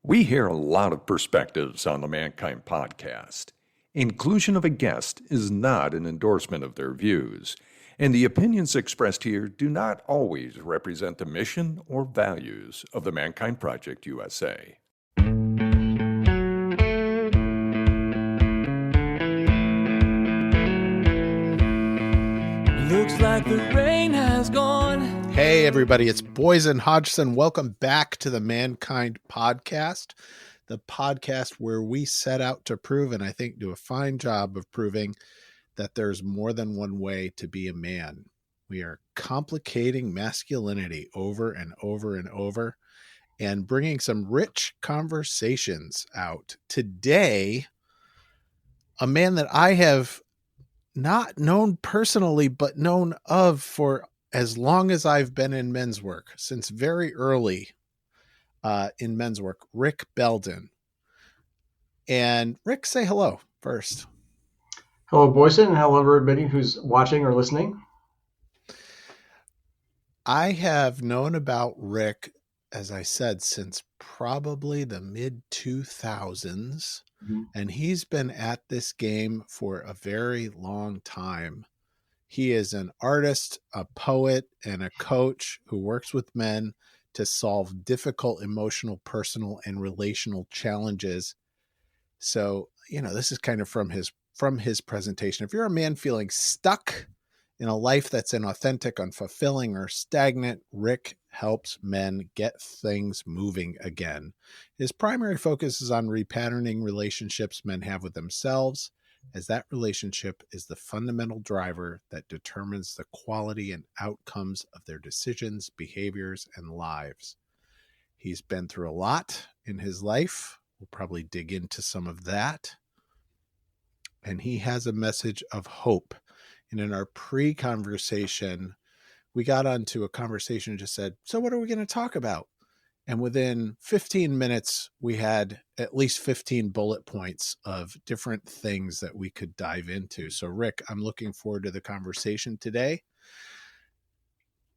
We hear a lot of perspectives on the Mankind podcast. Inclusion of a guest is not an endorsement of their views, and the opinions expressed here do not always represent the mission or values of the Mankind Project USA. Looks like the rain has gone. Hey everybody, it's Boysen Hodgson. Welcome back to the Mankind Podcast, the podcast where we set out to prove, and I think do a fine job of proving, that there's more than one way to be a man. We are complicating masculinity over and over and over and bringing some rich conversations out. Today, a man that I have not known personally, but known of for as long as I've been in men's work, since very early in men's work, Rick Belden. And Rick, say hello first. Hello, Boysen. Hello, everybody who's watching or listening. I have known about Rick, as I said, since probably the mid-2000s. Mm-hmm. And he's been at this game for a very long time. He is an artist, a poet, and a coach who works with men to solve difficult emotional, personal, and relational challenges. So, this is kind of from his presentation. If you're a man feeling stuck in a life that's inauthentic, unfulfilling, or stagnant, Rick helps men get things moving again. His primary focus is on repatterning relationships men have with themselves, as that relationship is the fundamental driver that determines the quality and outcomes of their decisions, behaviors, and lives. He's been through a lot in his life. We'll probably dig into some of that. And he has a message of hope. And in our pre-conversation, we got onto a conversation and just said, so what are we going to talk about? And within 15 minutes, we had at least 15 bullet points of different things that we could dive into. So, Rick, I'm looking forward to the conversation today.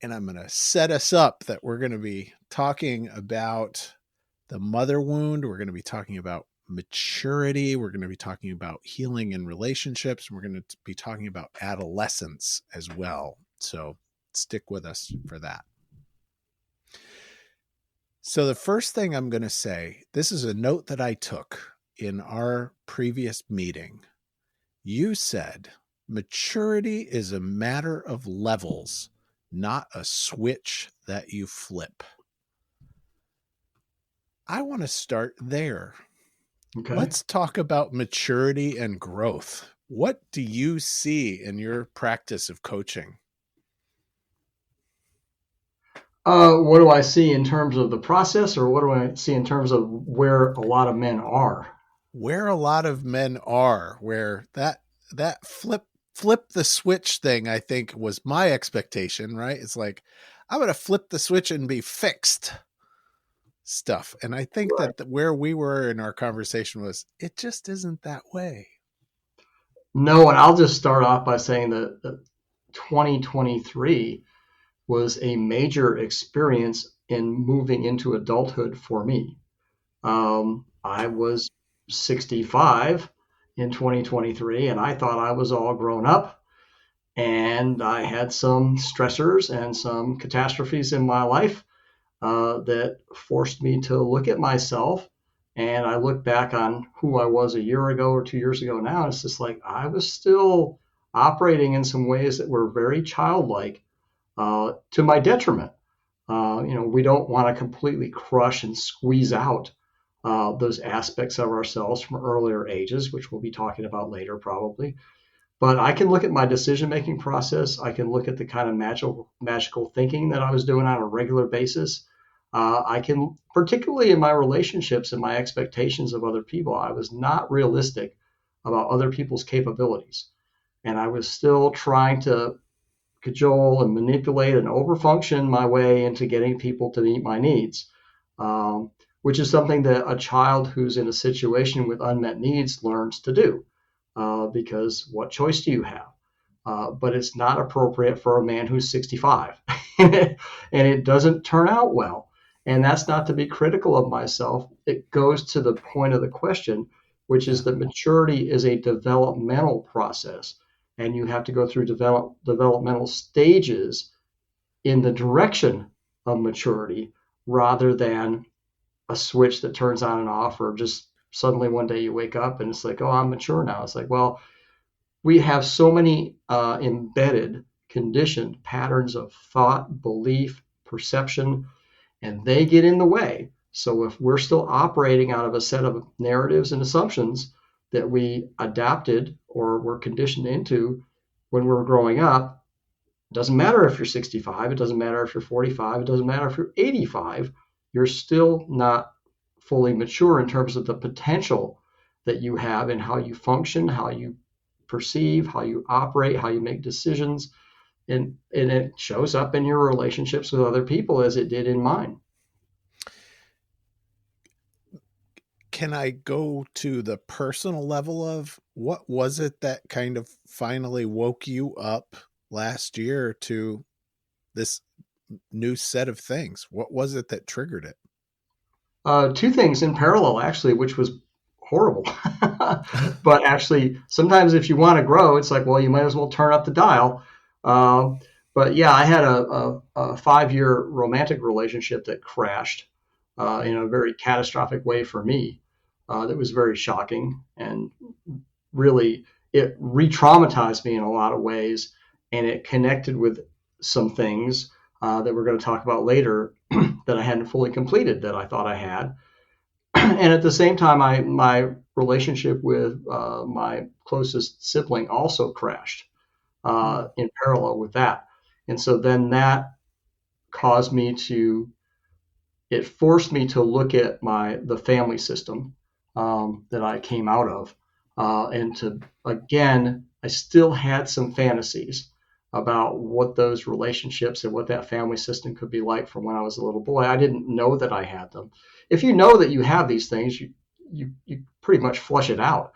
And I'm going to set us up that we're going to be talking about the mother wound. We're going to be talking about maturity. We're going to be talking about healing in relationships. We're going to be talking about adolescence as well. So stick with us for that. So the first thing I'm going to say, this is a note that I took in our previous meeting. You said maturity is a matter of levels, not a switch that you flip. I want to start there. Okay. Let's talk about maturity and growth. What do you see in your practice of coaching? What do I see in terms of the process, or what do I see in terms of where a lot of men are? Where a lot of men are, where that flip the switch thing, I think, was my expectation, right? It's like, I'm going to flip the switch and be fixed stuff. And I think right. that where we were in our conversation was, it just isn't that way. No, and I'll just start off by saying that 2023 was a major experience in moving into adulthood for me. I was 65 in 2023, and I thought I was all grown up, and I had some stressors and some catastrophes in my life that forced me to look at myself. And I look back on who I was a year ago or 2 years ago now, and it's just like I was still operating in some ways that were very childlike. To my detriment. We don't want to completely crush and squeeze out those aspects of ourselves from earlier ages, which we'll be talking about later probably. But I can look at my decision-making process. I can look at the kind of magical thinking that I was doing on a regular basis. I can, particularly in my relationships and my expectations of other people, I was not realistic about other people's capabilities. And I was still trying to cajole and manipulate and overfunction my way into getting people to meet my needs, which is something that a child who's in a situation with unmet needs learns to do, because what choice do you have? But it's not appropriate for a man who's 65, and it doesn't turn out well. And that's not to be critical of myself. It goes to the point of the question, which is that maturity is a developmental process. And you have to go through developmental stages in the direction of maturity rather than a switch that turns on and off, or just suddenly one day you wake up and it's like, oh, I'm mature now. It's like, well, we have so many embedded, conditioned patterns of thought, belief, perception, and they get in the way. So if we're still operating out of a set of narratives and assumptions that we adapted or were conditioned into when we were growing up, it doesn't matter if you're 65, it doesn't matter if you're 45, it doesn't matter if you're 85, you're still not fully mature in terms of the potential that you have and how you function, how you perceive, how you operate, how you make decisions. And it shows up in your relationships with other people as it did in mine. Can I go to the personal level of what was it that kind of finally woke you up last year to this new set of things? What was it that triggered it? Two things in parallel, actually, which was horrible. But actually, sometimes if you want to grow, it's like, well, you might as well turn up the dial. But yeah, I had a 5-year romantic relationship that crashed in a very catastrophic way for me. That was very shocking, and really it re-traumatized me in a lot of ways, and it connected with some things that we're going to talk about later that I hadn't fully completed that I thought I had. And at the same time, my relationship with my closest sibling also crashed in parallel with that. And so then that caused me to, it forced me to look at the family system that I came out of, and to, again, I still had some fantasies about what those relationships and what that family system could be like from when I was a little boy. I didn't know that I had them. If you know that you have these things, you pretty much flush it out.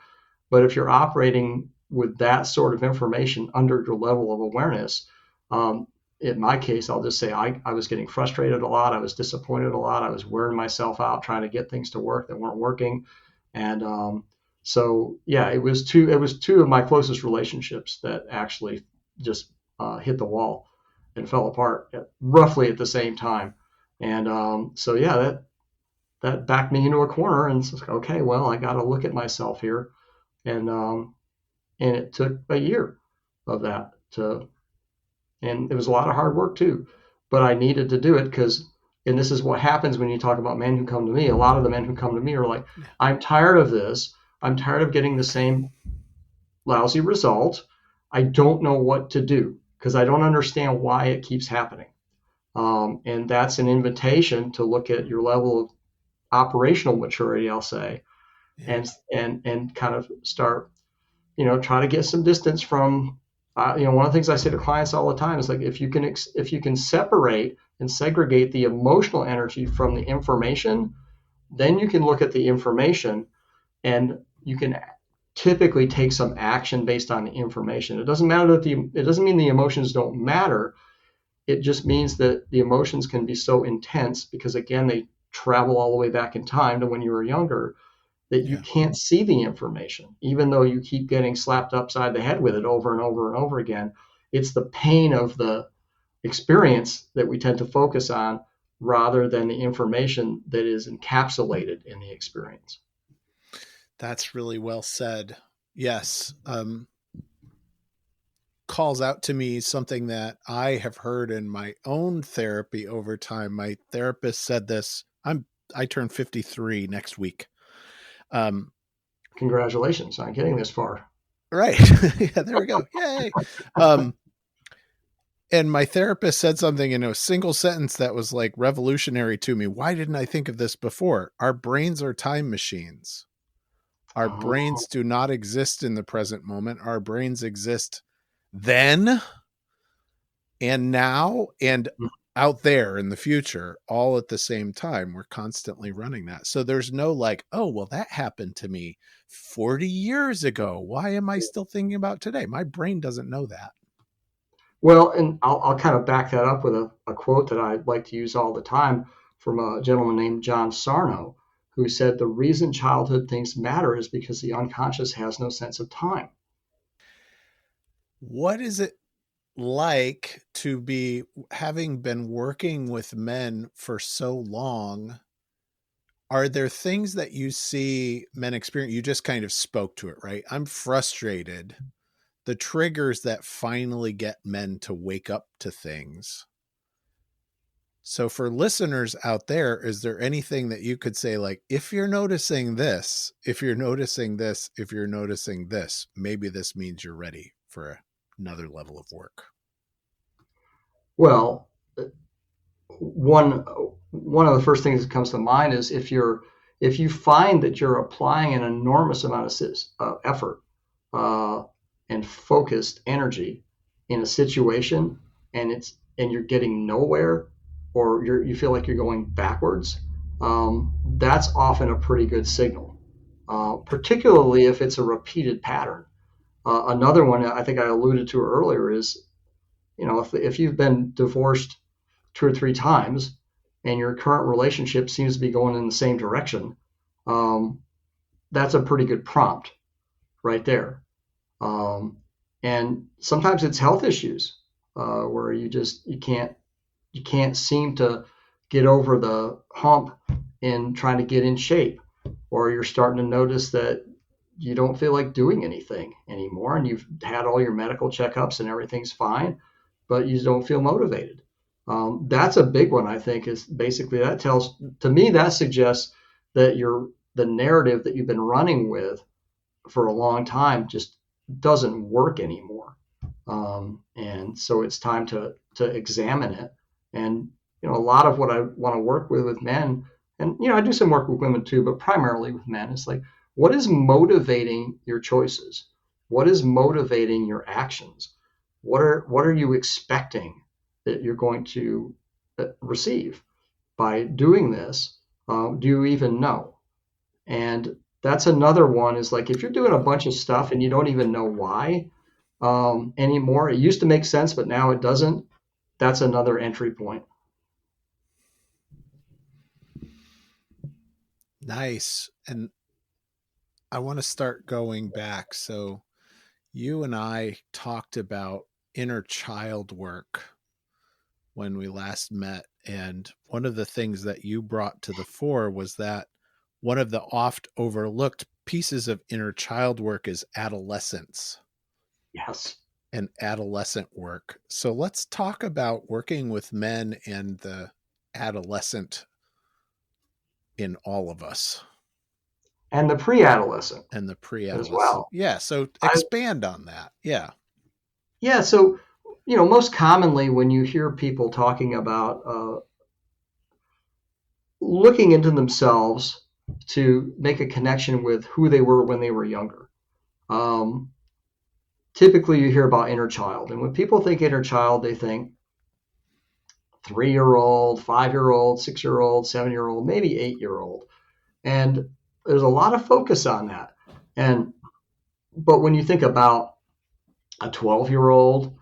But if you're operating with that sort of information under your level of awareness, in my case, I'll just say I was getting frustrated a lot. I was disappointed a lot. I was wearing myself out trying to get things to work that weren't working. And so, yeah, it was two of my closest relationships that actually just hit the wall and fell apart roughly at the same time. And so, yeah, that backed me into a corner, and it's like, okay, well, I got to look at myself here. And it took a year of that and it was a lot of hard work too, but I needed to do it because, and this is what happens when you talk about men who come to me. A lot of the men who come to me are like, I'm tired of this. I'm tired of getting the same lousy result. I don't know what to do because I don't understand why it keeps happening. And that's an invitation to look at your level of operational maturity, I'll say, and kind of start, try to get some distance from, one of the things I say to clients all the time is like, if you can separate and segregate the emotional energy from the information, then you can look at the information and you can typically take some action based on the information. It doesn't matter it doesn't mean the emotions don't matter. It just means that the emotions can be so intense because, again, they travel all the way back in time to when you were younger, that you can't see the information, even though you keep getting slapped upside the head with it over and over and over again. It's the pain of the experience that we tend to focus on rather than the information that is encapsulated in the experience. That's really well said. Yes. Calls out to me something that I have heard in my own therapy over time. My therapist said this. I turn 53 next week. Congratulations on getting this far. Right. Yeah, there we go. Yay. And my therapist said something in a single sentence that was like revolutionary to me. Why didn't I think of this before? Our brains are time machines. Our brains do not exist in the present moment. Our brains exist then and now and out there in the future, all at the same time. We're constantly running that. So there's no like, oh, well, that happened to me 40 years ago. Why am I still thinking about today? My brain doesn't know that. Well, and I'll kind of back that up with a quote that I like to use all the time from a gentleman named John Sarno, who said the reason childhood things matter is because the unconscious has no sense of time. What is it like to be, having been working with men for so long? Are there things that you see men experience? You just kind of spoke to it, right? I'm frustrated. The triggers that finally get men to wake up to things. So for listeners out there, is there anything that you could say, like, if you're noticing this, if you're noticing this, if you're noticing this, maybe this means you're ready for another level of work? Well, one of the first things that comes to mind is if you find that you're applying an enormous amount of effort and focused energy in a situation, and you're getting nowhere, or you feel like you're going backwards, that's often a pretty good signal, particularly if it's a repeated pattern. Another one I think I alluded to earlier is, if you've been divorced 2 or 3 times and your current relationship seems to be going in the same direction, that's a pretty good prompt right there. And sometimes it's health issues where you can't seem to get over the hump in trying to get in shape, or you're starting to notice that you don't feel like doing anything anymore, and you've had all your medical checkups and everything's fine, but you don't feel motivated. That's a big one, I think, is basically that suggests that the narrative that you've been running with for a long time just doesn't work anymore. And so it's time to examine it. And, a lot of what I want to work with men, and, I do some work with women too, but primarily with men, is like, what is motivating your choices? What is motivating your actions? What are you expecting that you're going to receive by doing this? Do you even know? And that's another one, is like, if you're doing a bunch of stuff and you don't even know why anymore, it used to make sense, but now it doesn't. That's another entry point. Nice. And I want to start going back. So you and I talked about inner child work when we last met. And one of the things that you brought to the fore was that one of the oft overlooked pieces of inner child work is adolescence. Yes. And adolescent work. So let's talk about working with men and the adolescent in all of us. And the pre-adolescent. And the pre-adolescent. As well. Yeah. So expand on that. Yeah. Yeah. So, most commonly when you hear people talking about looking into themselves to make a connection with who they were when they were younger, typically you hear about inner child. And when people think inner child, they think 3-year-old, 5-year-old, 6-year-old, 7-year-old, maybe 8-year-old. And there's a lot of focus on that. But when you think about a 12-year-old,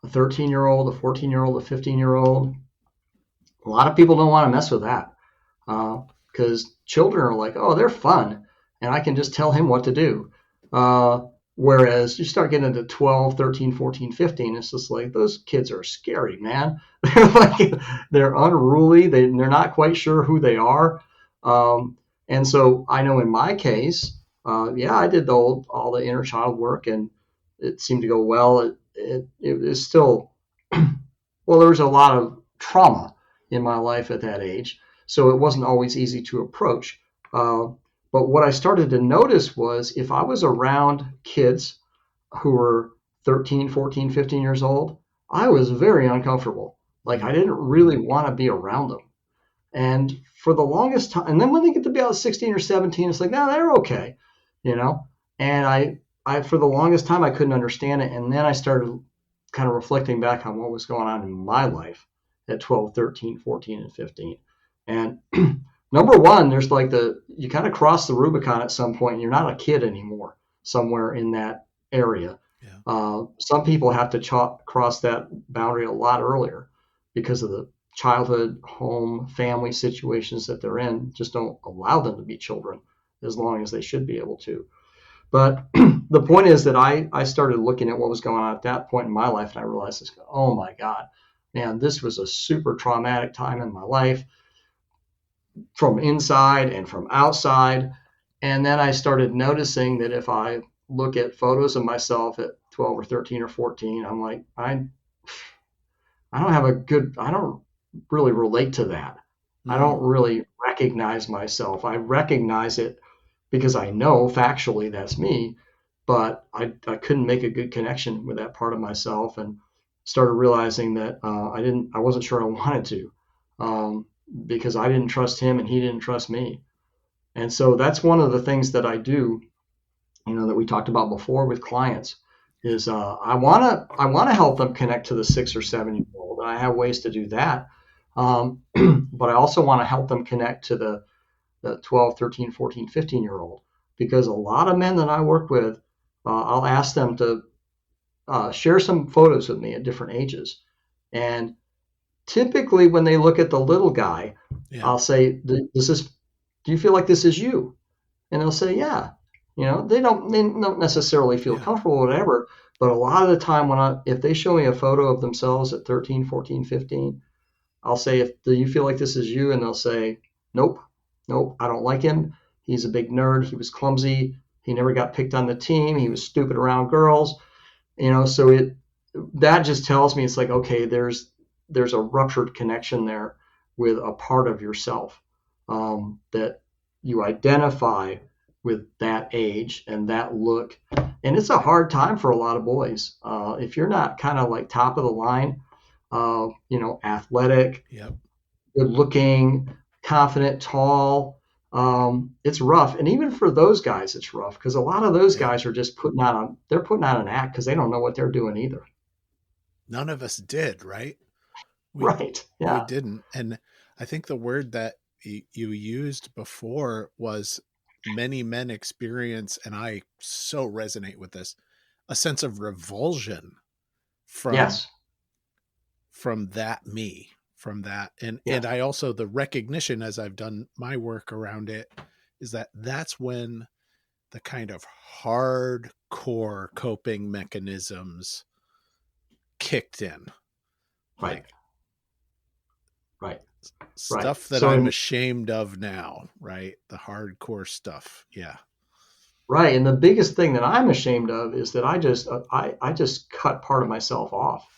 a 13-year-old, a 14-year-old, a 15-year-old, a lot of people don't want to mess with that because children are like, oh, they're fun, and I can just tell him what to do. Whereas you start getting into 12, 13, 14, 15, it's just like, those kids are scary, man. They're unruly. They're not quite sure who they are. And so I know in my case, I did all the inner child work, and it seemed to go well. It is still, well, there was a lot of trauma in my life at that age, so it wasn't always easy to approach. But what I started to notice was if I was around kids who were 13, 14, 15 years old, I was very uncomfortable. Like, I didn't really want to be around them. And for the longest time, and then when they get to be about 16 or 17, it's like, no, they're okay, And I for the longest time, I couldn't understand it. And then I started kind of reflecting back on what was going on in my life at 12, 13, 14, and 15. And number one, there's like you kind of cross the Rubicon at some point, and you're not a kid anymore somewhere in that area. Yeah. Some people have to cross that boundary a lot earlier because of the childhood, home, family situations that they're in just don't allow them to be children as long as they should be able to. But the point is that I started looking at what was going on at that point in my life, and I realized, this, oh my God, man, this was a super traumatic time in my life, from inside and from outside. And then I started noticing that if I look at photos of myself at 12 or 13 or 14, I'm like, I don't really relate to that. I don't really recognize myself. I recognize it because I know factually that's me, but I couldn't make a good connection with that part of myself, and started realizing that I wasn't sure I wanted to, because I didn't trust him and he didn't trust me. And so that's one of the things that I do, that we talked about before with clients, is I want to help them connect to the 6 or 7 year old, and I have ways to do that. But I also want to help them connect to the 12, 13, 14, 15 year old, because a lot of men that I work with, I'll ask them to share some photos with me at different ages. And typically when they look at the little guy, I'll say, do you feel like this is you? And they'll say, yeah. They don't necessarily feel comfortable or whatever, but a lot of the time if they show me a photo of themselves at 13, 14, 15, I'll say, do you feel like this is you? And they'll say, nope, I don't like him. He's a big nerd. He was clumsy. He never got picked on the team. He was stupid around girls. So that just tells me, it's like, okay, there's a ruptured connection there with a part of yourself, that you identify with that age and that look. And it's a hard time for a lot of boys. If you're not kind of like top of the line, athletic, good looking, confident, tall, it's rough. And even for those guys, it's rough, because a lot of those guys are just putting out an act, because they don't know what they're doing either. None of us did, right? Right. Yeah. We didn't. And I think the word that you used before was, many men experience, and I so resonate with this, a sense of revulsion from that me, from that. And I also, the recognition, as I've done my work around it, is that's when the kind of hardcore coping mechanisms kicked in. Right. Stuff that I'm ashamed of now, right? The hardcore stuff. Yeah. Right. And the biggest thing that I'm ashamed of is that I just cut part of myself off,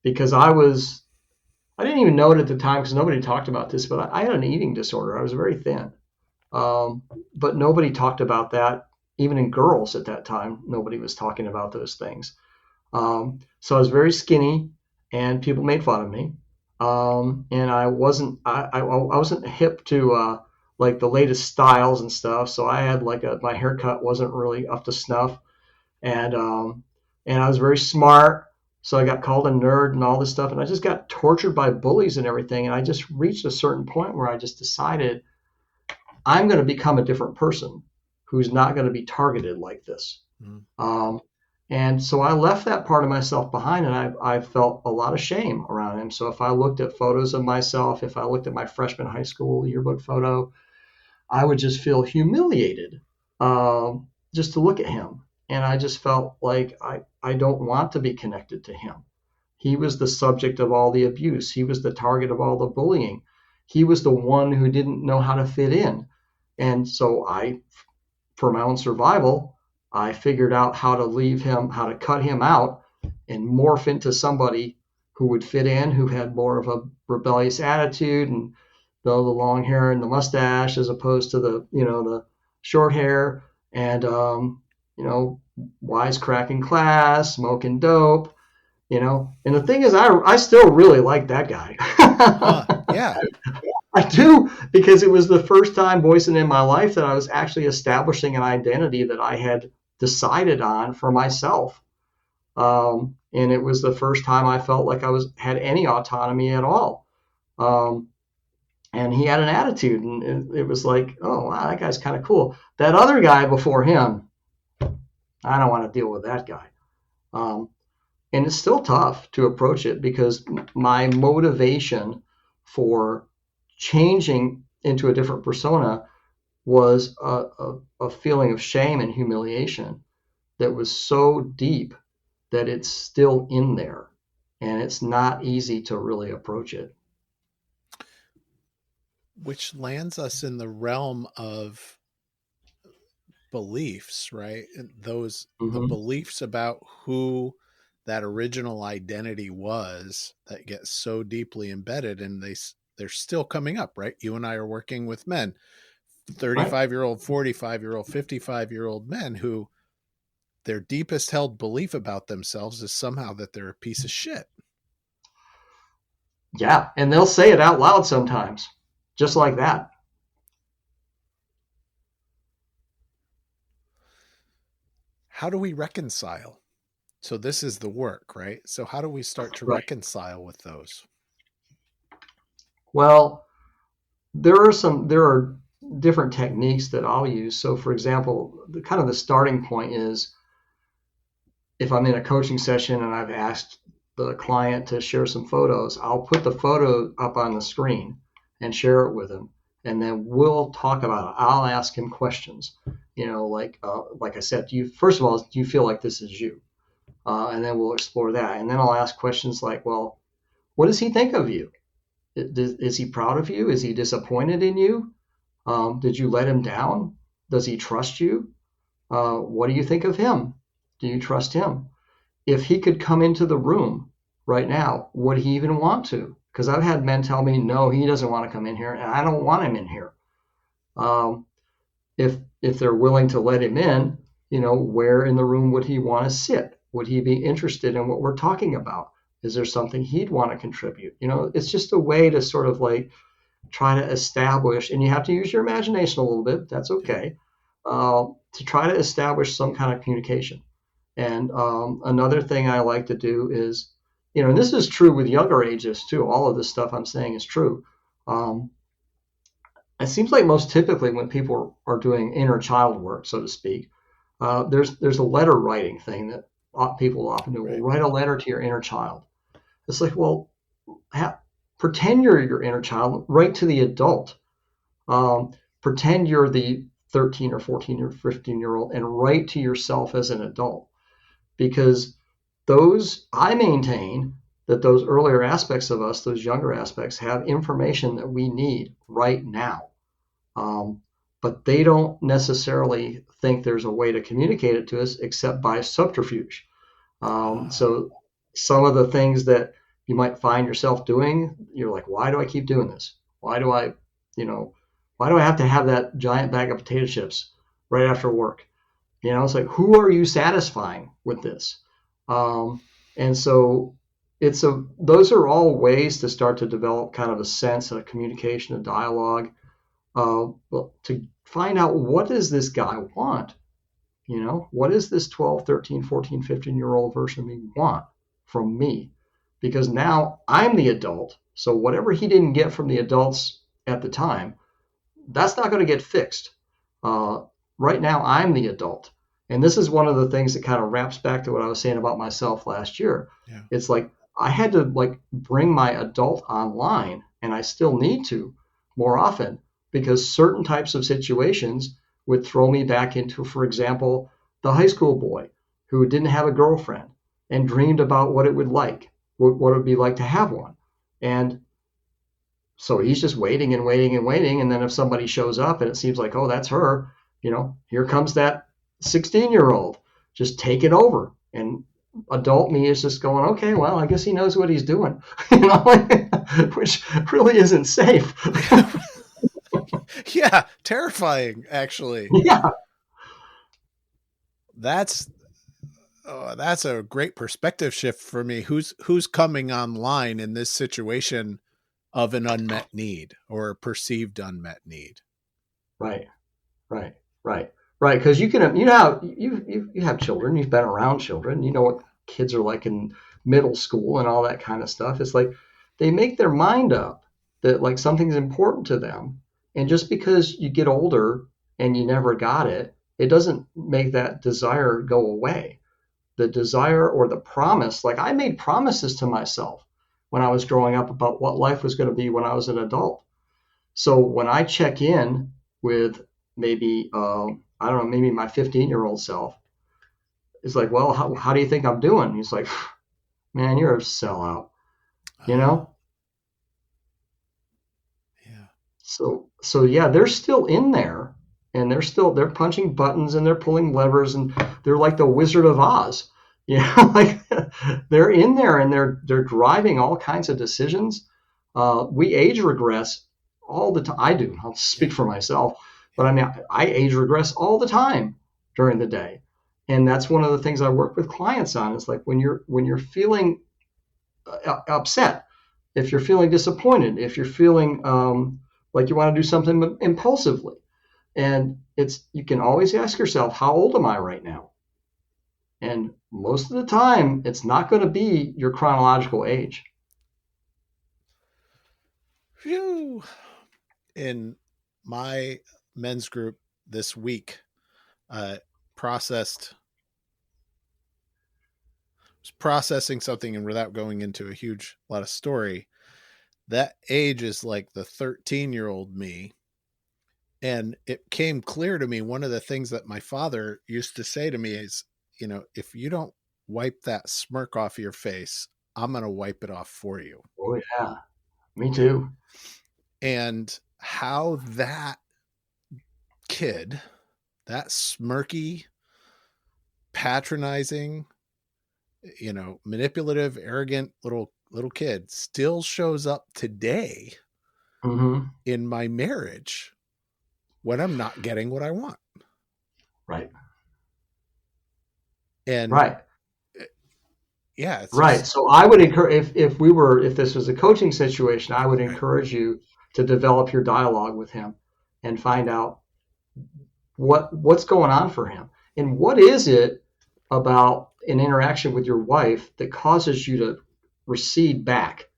because I didn't even know it at the time, because nobody talked about this, but I had an eating disorder. I was very thin. But nobody talked about that. Even in girls at that time, nobody was talking about those things. So I was very skinny, and people made fun of me. And I wasn't hip to like the latest styles and stuff. So I had my haircut wasn't really up to snuff, and I was very smart. So I got called a nerd and all this stuff, and I just got tortured by bullies and everything. And I just reached a certain point where I just decided, I'm going to become a different person who's not going to be targeted like this. And so I left that part of myself behind, and I felt a lot of shame around him. So if I looked at photos of myself, if I looked at my freshman high school yearbook photo, I would just feel humiliated just to look at him. And I just felt like I don't want to be connected to him. He was the subject of all the abuse. He was the target of all the bullying. He was the one who didn't know how to fit in. And so for my own survival, I figured out how to leave him, how to cut him out and morph into somebody who would fit in, who had more of a rebellious attitude, and the long hair and the mustache, as opposed to the short hair, and wisecracking class, smoking dope, And the thing is, I still really like that guy. Yeah. I do, because it was the first time, Boysen, in my life that I was actually establishing an identity that I had decided on for myself. And it was the first time I felt like I had any autonomy at all. And he had an attitude, and it was like, oh, wow, that guy's kind of cool. That other guy before him, I don't want to deal with that guy. And it's still tough to approach it because my motivation for changing into a different persona was a feeling of shame and humiliation that was so deep that it's still in there, and it's not easy to really approach it. Which lands us in the realm of beliefs, right? And the Mm-hmm. beliefs about who that original identity was that gets so deeply embedded, and they're still coming up, right? You and I are working with men, Right. 35-year-old, 45-year-old, 55-year-old men who their deepest held belief about themselves is somehow that they're a piece of shit. Yeah, and they'll say it out loud sometimes, just like that. How do we reconcile? So this is the work, right? So how do we start to Right. reconcile with those? Well, there are different techniques that I'll use. So, for example, the starting point is if I'm in a coaching session and I've asked the client to share some photos, I'll put the photo up on the screen and share it with him, and then we'll talk about it. I'll ask him questions. Like I said, first of all, do you feel like this is you? And then we'll explore that, and then I'll ask questions like, well, what does he think of you? Is he proud of you? Is he disappointed in you? Did you let him down? Does he trust you? What do you think of him? Do you trust him? If he could come into the room right now, would he even want to? Because I've had men tell me, no, he doesn't want to come in here, and I don't want him in here. Um, if they're willing to let him in, where in the room would he want to sit? Would he be interested in what we're talking about? Is there something he'd want to contribute? It's just a way to sort of like try to establish, and you have to use your imagination a little bit. That's Yeah. okay. To try to establish some kind of communication. And another thing I like to do is, and this is true with younger ages too. All of this stuff I'm saying is true. Um, it seems like most typically when people are doing inner child work, so to speak, there's a letter writing thing that people often do. Well, Right. write a letter to your inner child. It's like, well, pretend you're your inner child. Write to the adult. Um, Pretend you're the 13 or 14 or 15-year-old and write to yourself as an adult, because I maintain that those earlier aspects of us, those younger aspects, have information that we need right now. Um, but they don't necessarily think there's a way to communicate it to us except by subterfuge. Ah, So some of the things that you might find yourself doing, you're like, why do I keep doing this? Why do I, you know, why do I have to have that giant bag of potato chips right after work? It's like, who are you satisfying with this? And so those are all ways to start to develop kind of a sense, a communication, a dialogue, to find out, what does this guy want? What does this 12, 13, 14, 15-year-old version of me want from me? Because now I'm the adult. So whatever he didn't get from the adults at the time, that's not going to get fixed. Uh, right now, I'm the adult. And this is one of the things that kind of wraps back to what I was saying about myself last year. yeah. It's like I had to like bring my adult online, and I still need to more often, because certain types of situations would throw me back into, for example, the high school boy who didn't have a girlfriend and dreamed about what it would be like to have one. And so he's just waiting and waiting and waiting. And then if somebody shows up and it seems like, oh, that's her, here comes that 16-year-old just taking over. And adult me is just going, okay, well, I guess he knows what he's doing, which really isn't safe. Yeah, terrifying actually. Yeah. That's that's a great perspective shift for me. Who's coming online in this situation of an unmet need or a perceived unmet need? Right. Right. Right. Right. Because you have children, you've been around children, you know what kids are like in middle school and all that kind of stuff. It's like they make their mind up that like something's important to them. And just because you get older and you never got it, it doesn't make that desire go away. the desire or the promise. Like I made promises to myself when I was growing up about what life was going to be when I was an adult. So when I check in with maybe, I don't know, maybe my 15-year-old self, it's like, well, how do you think I'm doing? He's like, man, you're a sellout, you know? Yeah. So yeah, they're still in there, and they're punching buttons and they're pulling levers, and they're like the Wizard of Oz. You know, like they're in there and they're driving all kinds of decisions. We age regress all the time. I do. I'll speak for myself, but I mean, I age regress all the time during the day, and that's one of the things I work with clients on. Is like when you're feeling upset, if you're feeling disappointed, if you're feeling like you want to do something impulsively, and you can always ask yourself, how old am I right now? And most of the time, it's not going to be your chronological age. Phew. In my men's group this week, processing something, and without going into a lot of story, that age is like the 13-year-old me. And it came clear to me, one of the things that my father used to say to me is, if you don't wipe that smirk off your face, I'm going to wipe it off for you. Oh yeah, me too. And how that kid, that smirky, patronizing, manipulative, arrogant little kid still shows up today in my marriage when I'm not getting what I want. Right. And right. Yeah. It's right. just, so I would encourage, if this was a coaching situation, I would encourage you to develop your dialogue with him and find out what's going on for him. And what is it about an interaction with your wife that causes you to recede back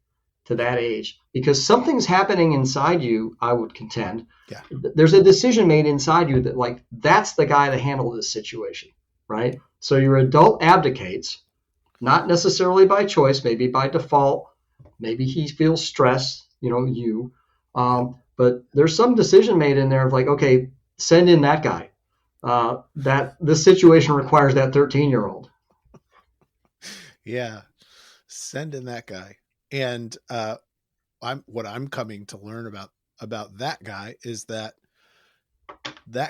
to that age? Because something's happening inside you, I would contend. Yeah. There's a decision made inside you that, like, that's the guy to handle this situation, right? So your adult abdicates, not necessarily by choice, maybe by default. Maybe he feels stressed, but there's some decision made in there of like, okay, send in that guy. That this situation requires that 13-year-old. Yeah, send in that guy. And what I'm coming to learn about that guy is that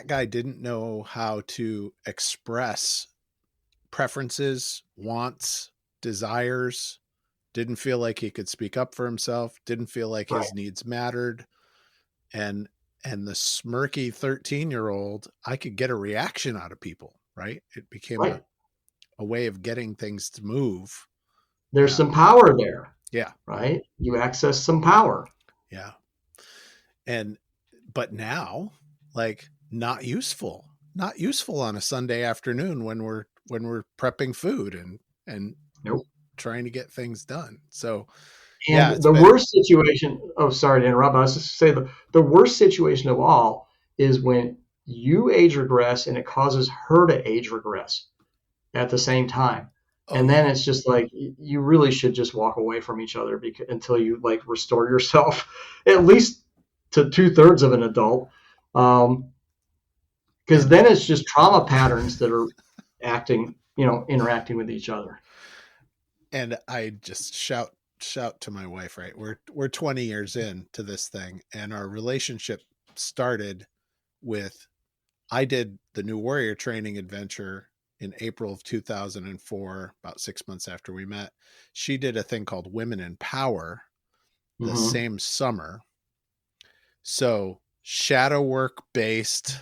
guy didn't know how to express preferences, wants, desires, didn't feel like he could speak up for himself, didn't feel like his needs mattered. And the smirky 13-year-old, I could get a reaction out of people, right? It became a way of getting things to move. There's some power there. Yeah. Right? You access some power. Yeah. But now, like, not useful on a Sunday afternoon when we're prepping food and nope. trying to get things done. So, and the worst situation, sorry to interrupt, I was just going to say the worst situation of all is when you age regress and it causes her to age regress at the same time. And then it's just like, you really should just walk away from each other until you like restore yourself at least to 2/3 of an adult. Because then it's just trauma patterns that are interacting with each other. And I just shout to my wife, right? We're 20 years into this thing, and our relationship started with, I did the New Warrior training adventure in April of 2004, about 6 months after we met. She did a thing called Women in Power the same summer. So shadow work based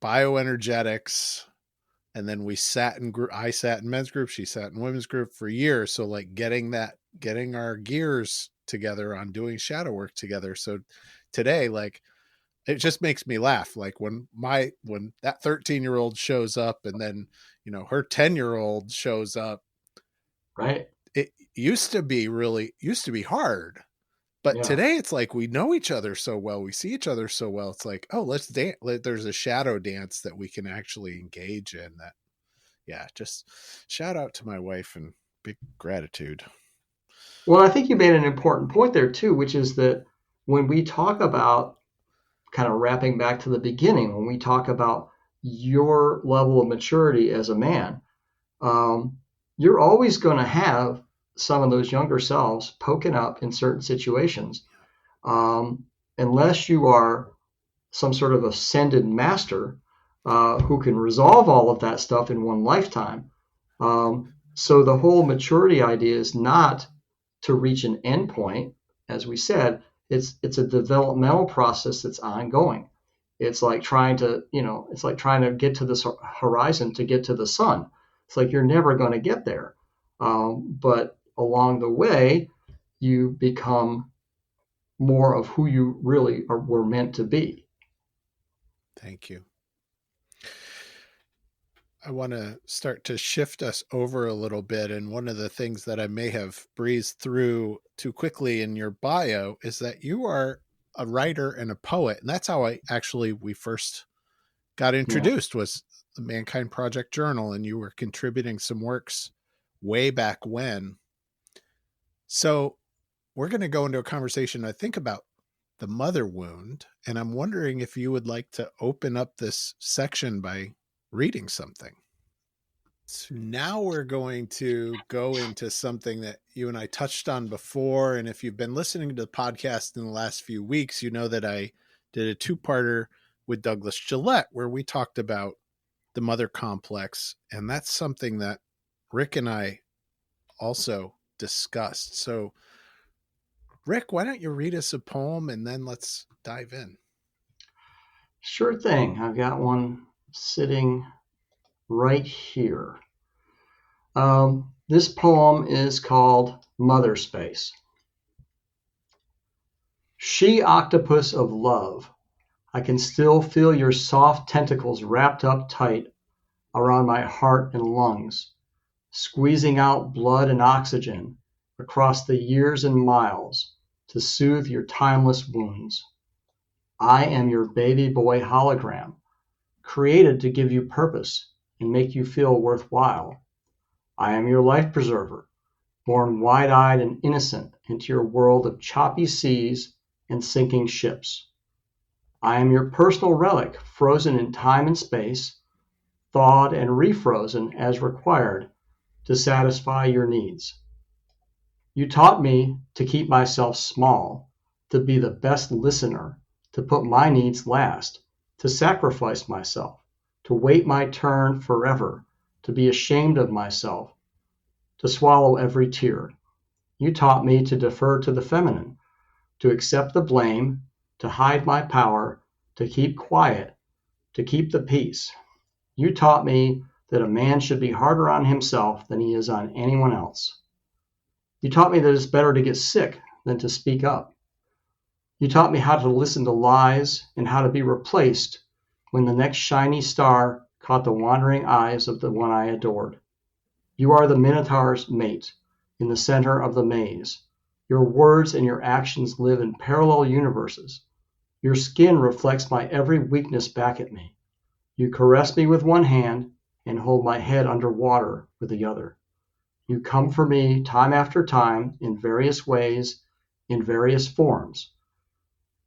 bioenergetics. And then we sat in group. I sat in men's group. She sat in women's group for years. So like getting our gears together on doing shadow work together. So today, like, it just makes me laugh. Like when that 13-year-old shows up and then, her 10-year-old shows up, right. It used to be hard, but today it's like, we know each other so well. We see each other so well. It's like, oh, let's dance. There's a shadow dance that we can actually engage in yeah, just shout out to my wife and big gratitude. Well, I think you made an important point there too, which is that when we talk about, kind of wrapping back to the beginning, when we talk about your level of maturity as a man, you're always going to have some of those younger selves poking up in certain situations. Unless you are some sort of ascended master who can resolve all of that stuff in one lifetime. So the whole maturity idea is not to reach an endpoint. As we said, it's a developmental process that's ongoing. It's like trying to, it's like trying to get to this horizon to get to the sun. It's like you're never going to get there. But along the way, you become more of who you really were meant to be. Thank you. I want to start to shift us over a little bit. And one of the things that I may have breezed through too quickly in your bio is that you are a writer and a poet. And that's how we first got introduced, was the Mankind Project Journal. And you were contributing some works way back when. So we're going to go into a conversation, I think, about the mother wound. And I'm wondering if you would like to open up this section by reading something. So now we're going to go into something that you and I touched on before. And if you've been listening to the podcast in the last few weeks, you know that I did a 2-parter with Douglas Gillette where we talked about the mother complex. And that's something that Rick and I also discussed. So Rick, why don't you read us a poem and then let's dive in. Sure thing. I've got one sitting right here. This poem is called Mother Space. She octopus of love, I can still feel your soft tentacles wrapped up tight around my heart and lungs, squeezing out blood and oxygen across the years and miles to soothe your timeless wounds. I am your baby boy hologram, created to give you purpose and make you feel worthwhile. I am your life preserver, born wide-eyed and innocent into your world of choppy seas and sinking ships. I am your personal relic, frozen in time and space, thawed and refrozen as required to satisfy your needs. You taught me to keep myself small, to be the best listener, to put my needs last, to sacrifice myself, to wait my turn forever, to be ashamed of myself, to swallow every tear. You taught me to defer to the feminine, to accept the blame, to hide my power, to keep quiet, to keep the peace. You taught me that a man should be harder on himself than he is on anyone else. You taught me that it's better to get sick than to speak up. You taught me how to listen to lies and how to be replaced when the next shiny star caught the wandering eyes of the one I adored. You are the Minotaur's mate in the center of the maze. Your words and your actions live in parallel universes. Your skin reflects my every weakness back at me. You caress me with one hand and hold my head under water with the other. You come for me time after time in various ways, in various forms.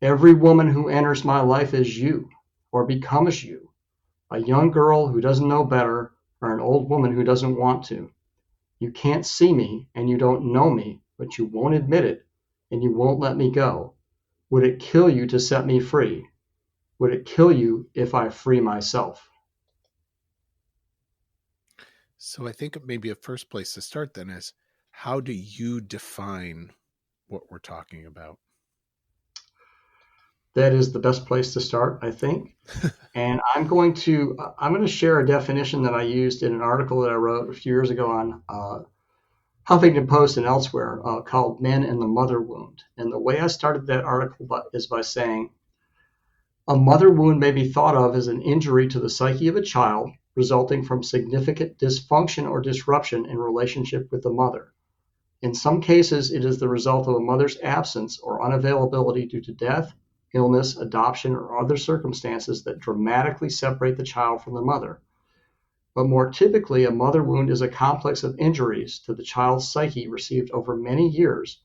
Every woman who enters my life is you, or becomes you. A young girl who doesn't know better, or an old woman who doesn't want to. You can't see me, and you don't know me, but you won't admit it, and you won't let me go. Would it kill you to set me free? Would it kill you if I free myself? So I think maybe a first place to start then is, how do you define what we're talking about? That is the best place to start, I think. And I'm going to share a definition that I used in an article that I wrote a few years ago on Huffington Post and elsewhere called Men and the Mother Wound. And the way I started that article is by saying, a mother wound may be thought of as an injury to the psyche of a child resulting from significant dysfunction or disruption in relationship with the mother. In some cases, it is the result of a mother's absence or unavailability due to death, illness, adoption, or other circumstances that dramatically separate the child from the mother. but more typically, a mother wound is a complex of injuries to the child's psyche received over many years,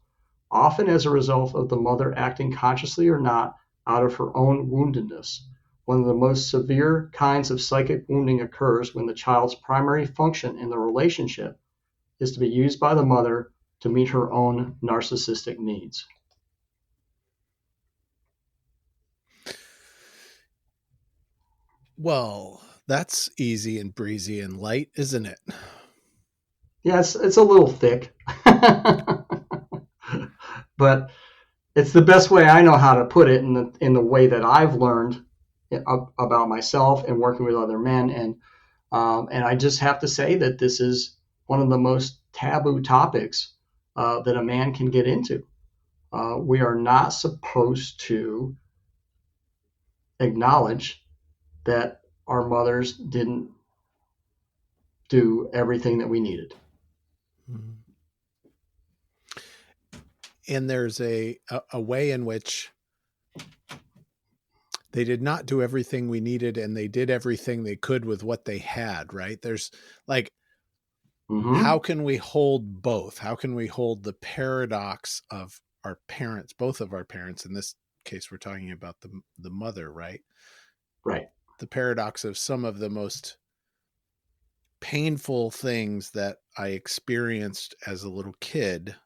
often as a result of the mother acting consciously or not out of her own woundedness. One of the most severe kinds of psychic wounding occurs when the child's primary function in the relationship is to be used by the mother to meet her own narcissistic needs. Well, that's easy and breezy and light, isn't it? Yeah, it's a little thick, but it's the best way I know how to put it in the way that I've learned about myself and working with other men. And I just have to say that this is one of the most taboo topics that a man can get into. We are not supposed to acknowledge that our mothers didn't do everything that we needed. And there's a way in which they did not do everything we needed, and they did everything they could with what they had, right? There's like, how can we hold both? How can we hold the paradox of our parents, both of our parents? In this case, we're talking about the mother, right? Right. The paradox of some of the most painful things that I experienced as a little kid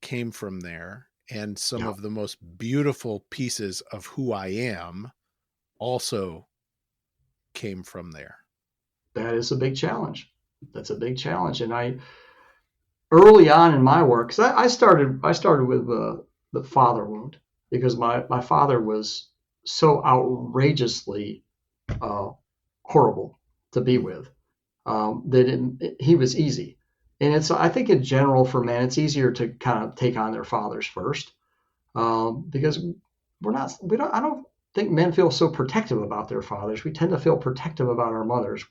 came from there. And some of the most beautiful pieces of who I am also came from there. That is a big challenge. That's a big challenge. And early on in my work, because I started with the father wound, because my father was so outrageously horrible to be with that he was easy. And I think in general for men, it's easier to kind of take on their fathers first, because I don't think men feel so protective about their fathers. We tend to feel protective about our mothers.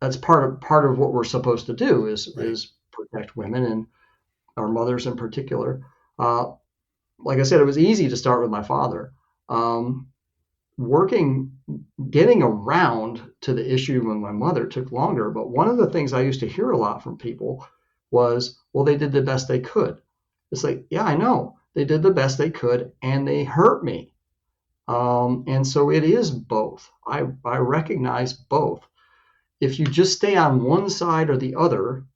That's part of what we're supposed to do is protect women and our mothers in particular. Like I said, it was easy to start with my father. Getting around to the issue with my mother took longer. But one of the things I used to hear a lot from people was, well, they did the best they could. It's like, yeah, I know. They did the best they could, and they hurt me. And so it is both. I recognize both. If you just stay on one side or the other,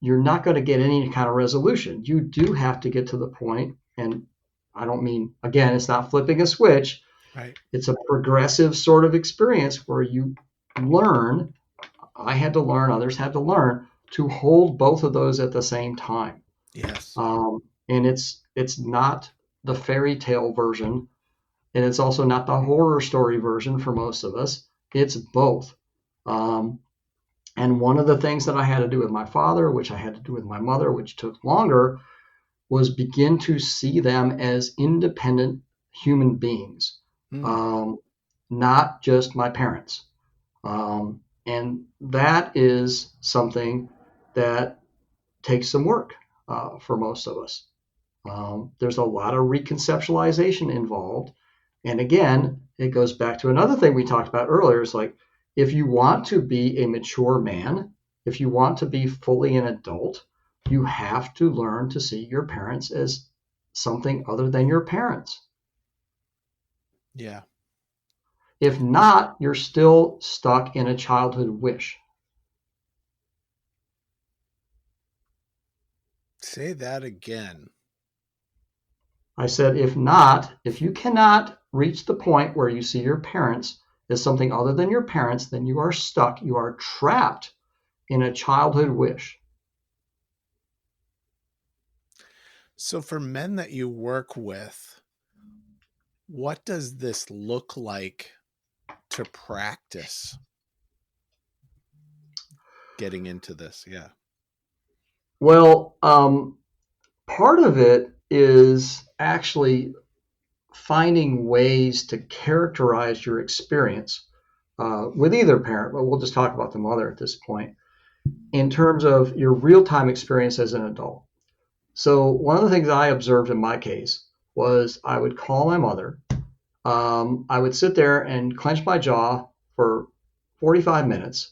you're not going to get any kind of resolution. You do have to get to the point, and I don't mean, again, it's not flipping a switch. Right. It's a progressive sort of experience where you learn, I had to learn, others had to learn, to hold both of those at the same time. Yes. And it's not the fairy tale version, and it's also not the horror story version for most of us. It's both. And one of the things that I had to do with my father, which I had to do with my mother, which took longer, was begin to see them as independent human beings, not just my parents. And that is something that takes some work for most of us. There's a lot of reconceptualization involved. And again, it goes back to another thing we talked about earlier. It's like, if you want to be a mature man, if you want to be fully an adult, you have to learn to see your parents as something other than your parents. Yeah. If not, you're still stuck in a childhood wish. Say that again. I said, if you cannot reach the point where you see your parents as something other than your parents, then you are stuck. You are trapped in a childhood wish. So for men that you work with, what does this look like to practice getting into this? Yeah. Well, part of it is actually finding ways to characterize your experience with either parent, but we'll just talk about the mother at this point, in terms of your real-time experience as an adult. So one of the things I observed in my case was I would call my mother. I would sit there and clench my jaw for 45 minutes.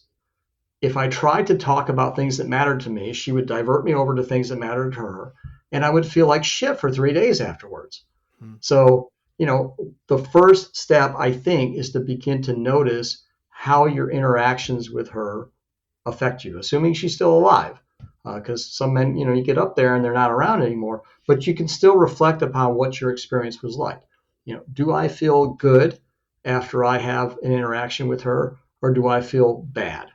If I tried to talk about things that mattered to me, she would divert me over to things that mattered to her, and I would feel like shit for 3 days afterwards. So, the first step, I think, is to begin to notice how your interactions with her affect you, assuming she's still alive. Because some men, you get up there and they're not around anymore, but you can still reflect upon what your experience was like. Do I feel good after I have an interaction with her, or do I feel bad?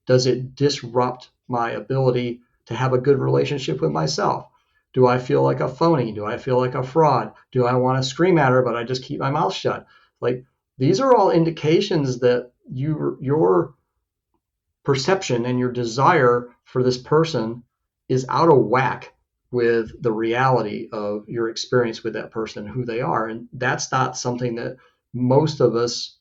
Does it disrupt my ability to have a good relationship with myself? Do I feel like a phony? Do I feel like a fraud? Do I want to scream at her, but I just keep my mouth shut? Like, these are all indications that your perception and your desire for this person is out of whack with the reality of your experience with that person, who they are. And that's not something that most of us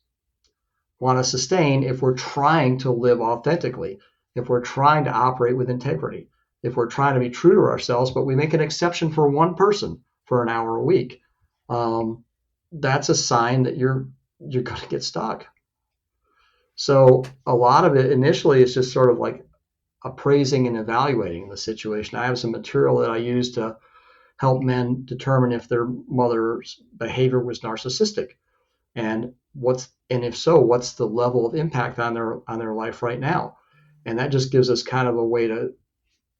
want to sustain if we're trying to live authentically, if we're trying to operate with integrity, if we're trying to be true to ourselves, but we make an exception for one person for an hour a week. That's a sign that you're going to get stuck. So a lot of it initially is just sort of like appraising and evaluating the situation. I have some material that I use to help men determine if their mother's behavior was narcissistic, and if so, what's the level of impact on their life right now. And that just gives us kind of a way to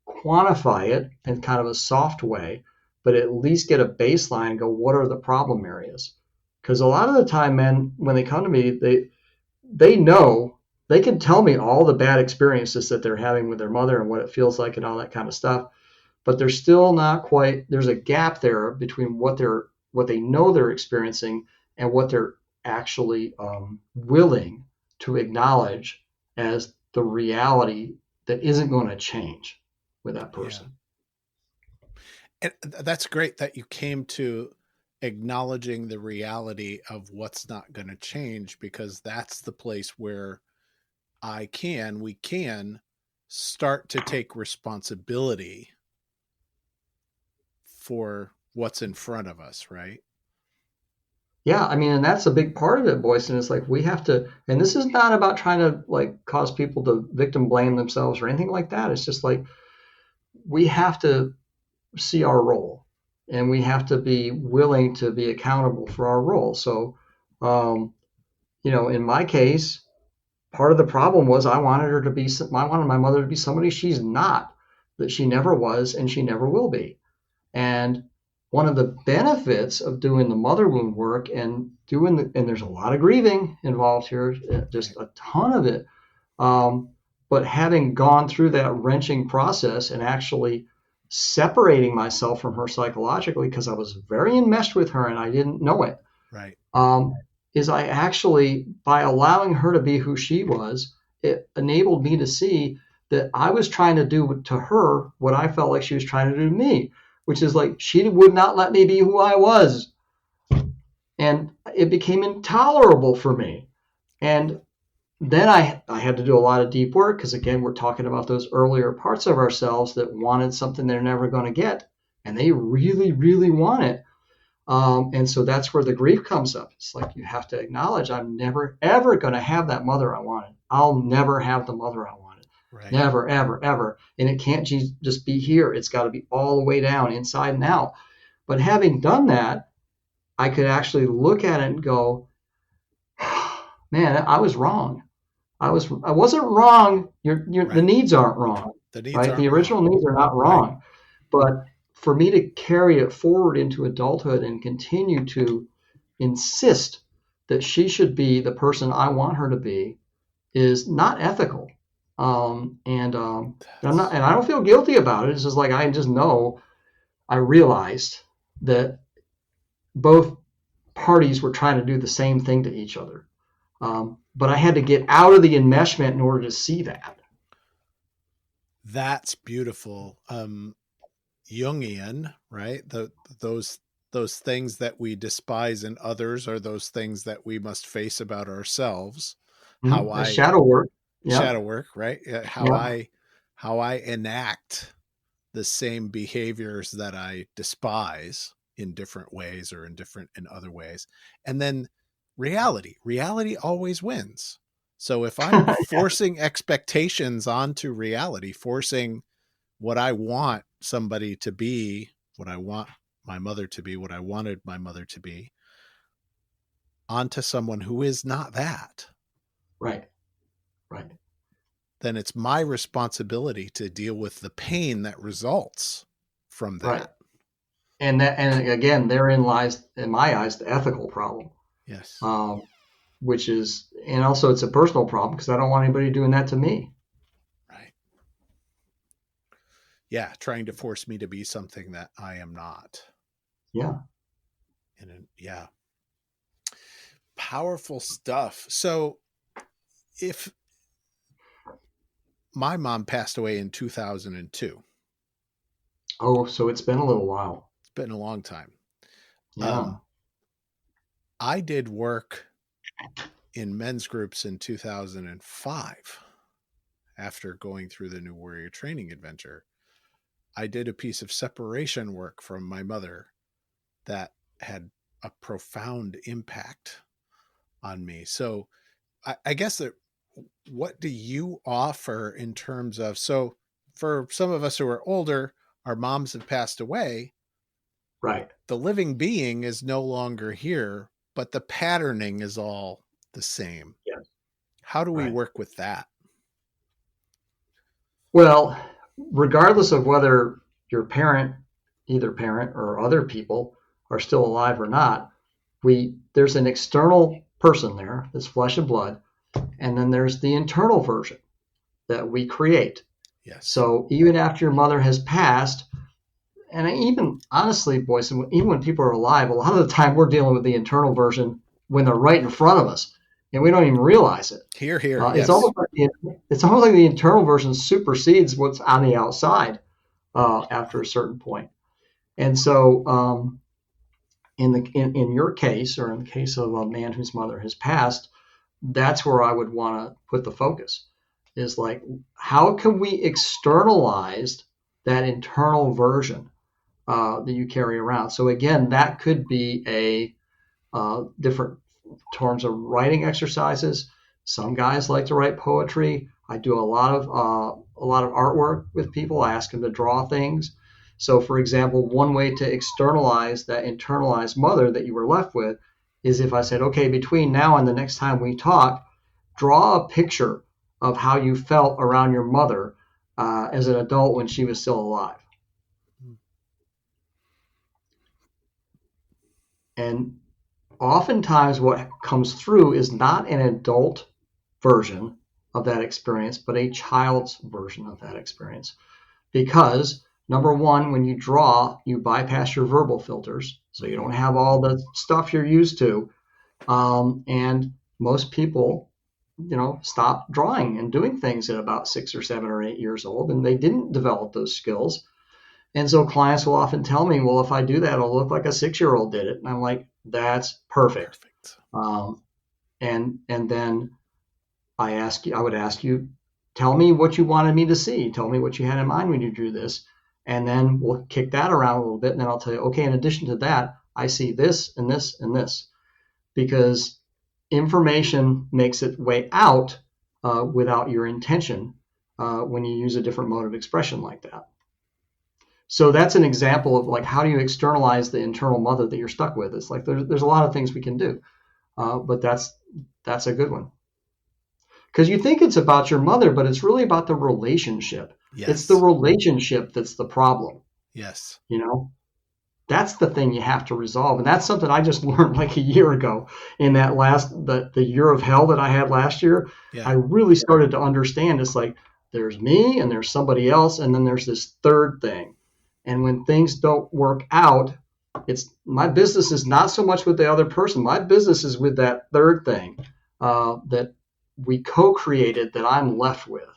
quantify it in kind of a soft way, but at least get a baseline and go, what are the problem areas? Because a lot of the time, men, when they come to me, they know, they can tell me all the bad experiences that they're having with their mother and what it feels like and all that kind of stuff, but they're still not quite, there's a gap there between what they know they're experiencing and what they're actually willing to acknowledge as the reality that isn't going to change with that person. Yeah. And that's great that you came to acknowledging the reality of what's not going to change, because that's the place where we can start to take responsibility for what's in front of us, right? Yeah, I mean, and that's a big part of it, Boysen. It's like we have to, and this is not about trying to like cause people to victim blame themselves or anything like that. It's just like we have to see our role, and we have to be willing to be accountable for our role. So, in my case, part of the problem was I wanted my mother to be somebody she's not, that she never was, and she never will be. And one of the benefits of doing the mother wound work and there's a lot of grieving involved here, just a ton of it. But having gone through that wrenching process and actually separating myself from her psychologically, because I was very enmeshed with her and I didn't know it. Right. Is I actually, by allowing her to be who she was, it enabled me to see that I was trying to do to her what I felt like she was trying to do to me, which is like she would not let me be who I was. And it became intolerable for me. And then I had to do a lot of deep work, because again, we're talking about those earlier parts of ourselves that wanted something they're never going to get. And they really, really want it. And so that's where the grief comes up. It's like you have to acknowledge I'm never, ever going to have that mother I wanted. I'll never have the mother I wanted. Right. Never, ever, ever. And it can't just be here. It's got to be all the way down, inside and out. But having done that, I could actually look at it and go, man, I was wrong. I wasn't wrong. Right. The needs aren't wrong. The original needs are not wrong. Right. But for me to carry it forward into adulthood and continue to insist that she should be the person I want her to be is not ethical. And I don't feel guilty about it. It's just like I just know, I realized that both parties were trying to do the same thing to each other. But I had to get out of the enmeshment in order to see that. That's beautiful. Jungian, right? Those things that we despise in others are those things that we must face about ourselves. Mm-hmm. Shadow work. Yeah. Shadow work, right? How I enact the same behaviors that I despise in different ways or in other ways. And then reality always wins. So if I'm forcing expectations onto reality, forcing what I want somebody to be, what I want my mother to be, what I wanted my mother to be, onto someone who is not that, Right. Right. then it's my responsibility to deal with the pain that results from Right. that. And again, therein lies, in my eyes, the ethical problem. Yes. Which is, and also it's a personal problem because I don't want anybody doing that to me. Right. Yeah. Trying to force me to be something that I am not. Yeah. And yeah. Powerful stuff. So if my mom passed away in 2002, Oh, so it's been a little while. it's been a long time. Yeah. I did work in men's groups in 2005 after going through the New Warrior Training Adventure. I did a piece of separation work from my mother that had a profound impact on me. So I guess that what do you offer in terms of, so for some of us who are older, our moms have passed away. Right. The living being is no longer here, but the patterning is all the same. Yes. How do we Right. work with that? Well, regardless of whether your parent, either parent or other people, are still alive or not, there's an external person there that's flesh and blood, and then there's the internal version that we create. Yes. So even after your mother has passed, and even honestly, Boysen, even when people are alive, a lot of the time we're dealing with the internal version when they're right in front of us, and we don't even realize it. Here. Yes. It's almost like the internal version supersedes what's on the outside after a certain point. And so, in your case, or in the case of a man whose mother has passed, that's where I would want to put the focus. Is like, how can we externalize that internal version that you carry around? So again, that could be different terms of writing exercises. Some guys like to write poetry. I do a lot of artwork with people. I ask them to draw things. So, for example, one way to externalize that internalized mother that you were left with is if I said, okay, between now and the next time we talk, draw a picture of how you felt around your mother as an adult when she was still alive. And oftentimes what comes through is not an adult version of that experience, but a child's version of that experience. Because number one, when you draw, you bypass your verbal filters. So you don't have all the stuff you're used to. And most people, stop drawing and doing things at about 6 or 7 or 8 years old, and they didn't develop those skills. And so clients will often tell me, well, if I do that, it'll look like a 6-year-old did it. And I'm like, that's perfect. And then I would ask you, tell me what you wanted me to see. Tell me what you had in mind when you drew this. And then we'll kick that around a little bit. And then I'll tell you, okay, in addition to that, I see this and this and this. Because information makes its way out without your intention when you use a different mode of expression like that. So that's an example of like, how do you externalize the internal mother that you're stuck with? It's like there's a lot of things we can do, but that's a good one. Because you think it's about your mother, but it's really about the relationship. Yes. It's the relationship that's the problem. Yes. That's the thing you have to resolve. And that's something I just learned like a year ago in that the year of hell that I had last year. Yeah. I really started to understand it's like there's me and there's somebody else, and then there's this third thing. And when things don't work out, my business is not so much with the other person. My business is with that third thing that we co-created that I'm left with.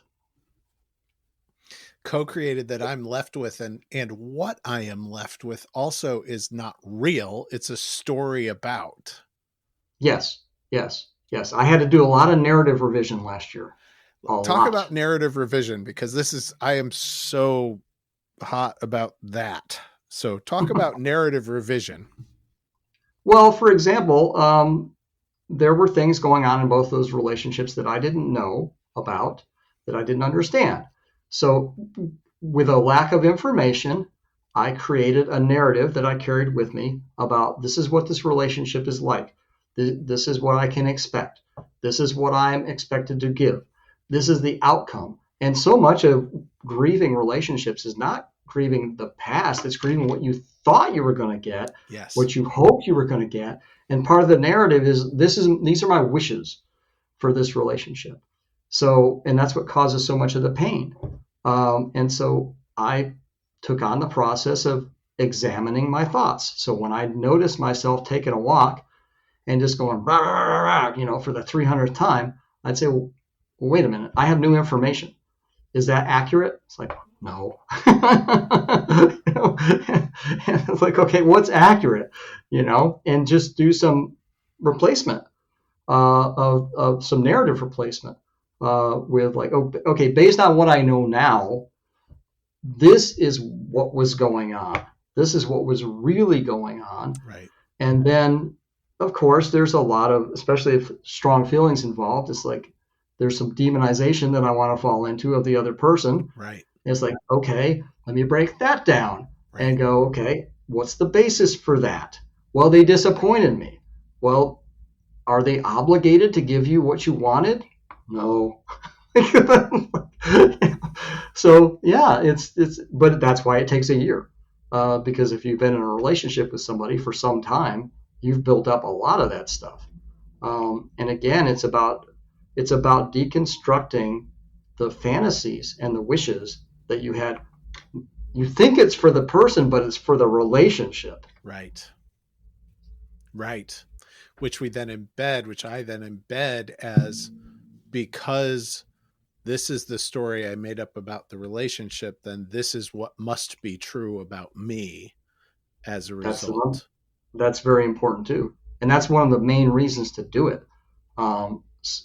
Co-created that I'm left with, and what I am left with also is not real. It's a story about. Yes. I had to do a lot of narrative revision last year. Talk about narrative revision, because I am so hot about that. So talk about narrative revision. Well, for example, there were things going on in both those relationships that I didn't know about, that I didn't understand. So with a lack of information, I created a narrative that I carried with me about this is what this relationship is like. This is what I can expect. This is what I'm expected to give. This is the outcome. And so much of grieving relationships is not grieving the past. It's grieving what you thought you were going to get, Yes. what you hoped you were going to get. And part of the narrative is these are my wishes for this relationship. So, and that's what causes so much of the pain. And so I took on the process of examining my thoughts. So when I noticed myself taking a walk and just going, rah, rah, rah, rah, you know, for the 300th time, I'd say, well, wait a minute, I have new information. Is that accurate? It's like, no. And it's like, okay, what's accurate? You know, and just do some replacement of some narrative replacement with like, okay, based on what I know now, this is what was going on. This is what was really going on. Right. And then, of course, there's a lot of, especially if strong feelings involved, it's like there's some demonization that I want to fall into of the other person. Right. It's like, okay, let me break that down and go, okay, what's the basis for that? Well, they disappointed me. Well, are they obligated to give you what you wanted? No. So yeah, but that's why it takes a year, because if you've been in a relationship with somebody for some time, you've built up a lot of that stuff. And again, it's about deconstructing the fantasies and the wishes that you had. You think it's for the person, but it's for the relationship. Right. Right. Which I then embed as, because this is the story I made up about the relationship, then this is what must be true about me as a result. That's very important too. And that's one of the main reasons to do it.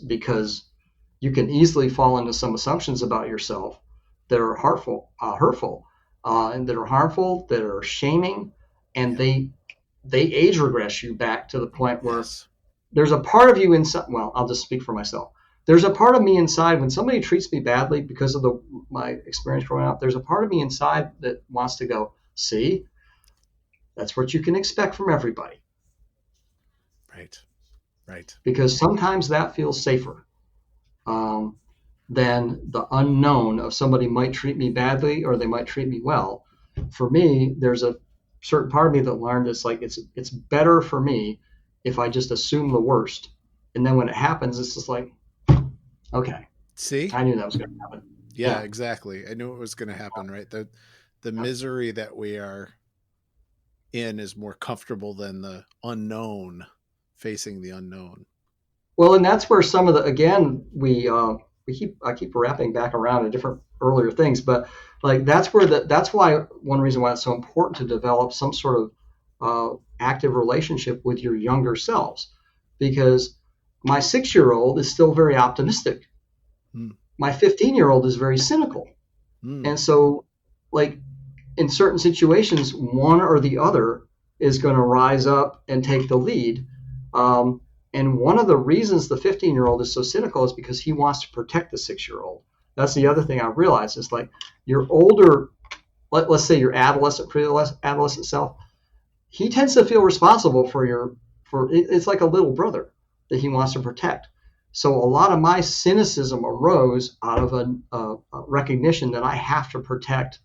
Because you can easily fall into some assumptions about yourself that are hurtful, and that are harmful, that are shaming, and they age regress you back to the point where there's a part of you inside. Well, I'll just speak for myself. There's a part of me inside when somebody treats me badly because of my experience growing up. There's a part of me inside that wants to go, see, that's what you can expect from everybody. Right. Right. Because sometimes that feels safer than the unknown of somebody might treat me badly or they might treat me well. For me, there's a certain part of me that learned it's like it's better for me if I just assume the worst. And then when it happens, it's just like, okay. See? I knew that was going to happen. Yeah, exactly. I knew it was going to happen, right? The misery that we are in is more comfortable than the unknown, facing the unknown. Well, and that's where some of the, again, I keep wrapping back around to different earlier things, but like that's why one reason why it's so important to develop some sort of active relationship with your younger selves, because my 6-year-old is still very optimistic. My 15-year-old is very cynical. And so like in certain situations, one or the other is going to rise up and take the lead. And one of the reasons the 15-year-old is so cynical is because he wants to protect the 6-year-old. That's the other thing I realized is like your older, let's say your adolescent, pre-adolescent self, he tends to feel responsible for it's like a little brother that he wants to protect. So a lot of my cynicism arose out of a recognition that I have to protect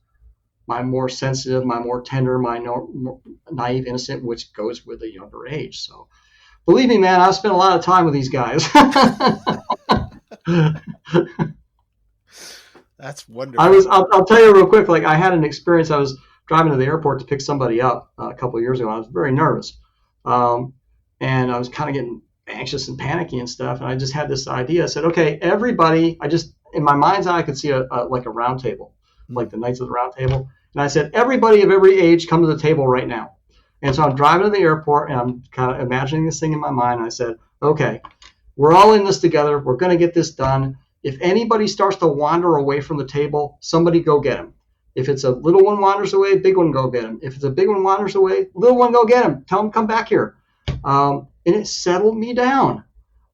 my more sensitive, my more tender, my more naive, innocent, which goes with a younger age. So believe me, man, I've spent a lot of time with these guys. That's wonderful. I'll tell you real quick, like I had an experience. I was driving to the airport to pick somebody up a couple of years ago. I was very nervous. And I was kind of getting anxious and panicky and stuff. And I just had this idea. I said, okay, everybody, in my mind's eye, I could see like a round table, like the Knights of the Round Table. And I said, everybody of every age, come to the table right now. And so I'm driving to the airport and I'm kind of imagining this thing in my mind. And I said, okay, we're all in this together. We're going to get this done. If anybody starts to wander away from the table, somebody go get him. If it's a little one wanders away, big one go get him. If it's a big one wanders away, little one go get him. Tell him come back here. And it settled me down.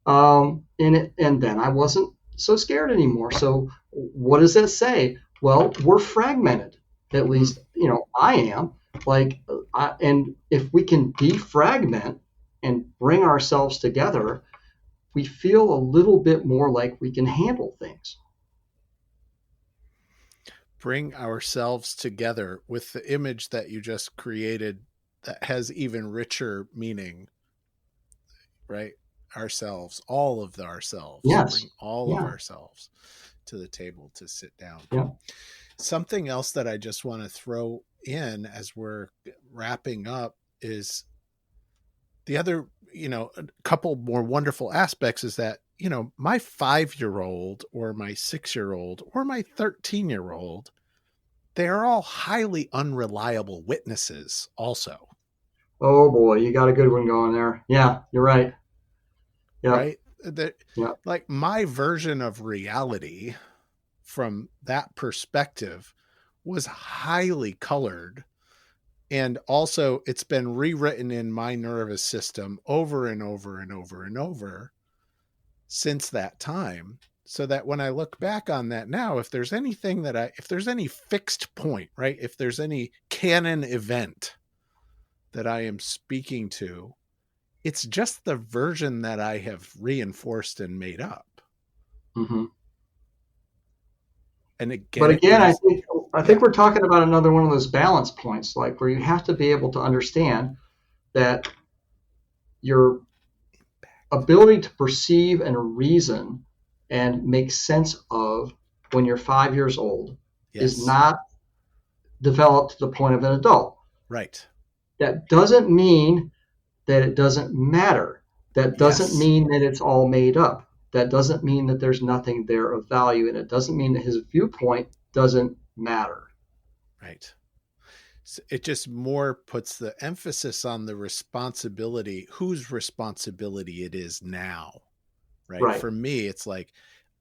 And then I wasn't so scared anymore. So what does that say? Well, we're fragmented. At least, I am. And if we can defragment and bring ourselves together, we feel a little bit more like we can handle things. Bring ourselves together with the image that you just created that has even richer meaning, right? Ourselves, all of the ourselves, Yes. bring all of Yeah. ourselves to the table to sit down. Yeah. Something else that I just want to throw in as we're wrapping up is the other, a couple more wonderful aspects is that, my 5-year-old or my 6-year-old or my 13-year-old, they're all highly unreliable witnesses also. Oh boy, you got a good one going there. Yeah, you're right. Yeah. Right? That, Yeah. like my version of reality from that perspective was highly colored. And also it's been rewritten in my nervous system over and over and over and over since that time. So that when I look back on that now, if there's anything if there's any fixed point, right? If there's any canon event that I am speaking to, it's just the version that I have reinforced and made up. Mm-hmm. And again, but again, I think yeah. we're talking about another one of those balance points, like where you have to be able to understand that your ability to perceive and reason and make sense of when you're 5 years old is not developed to the point of an adult. Right. That doesn't mean that it doesn't matter. That doesn't mean that it's all made up. That doesn't mean that there's nothing there of value. And it doesn't mean that his viewpoint doesn't matter. Right. So it just more puts the emphasis on the responsibility, whose responsibility it is now. Right. For me, it's like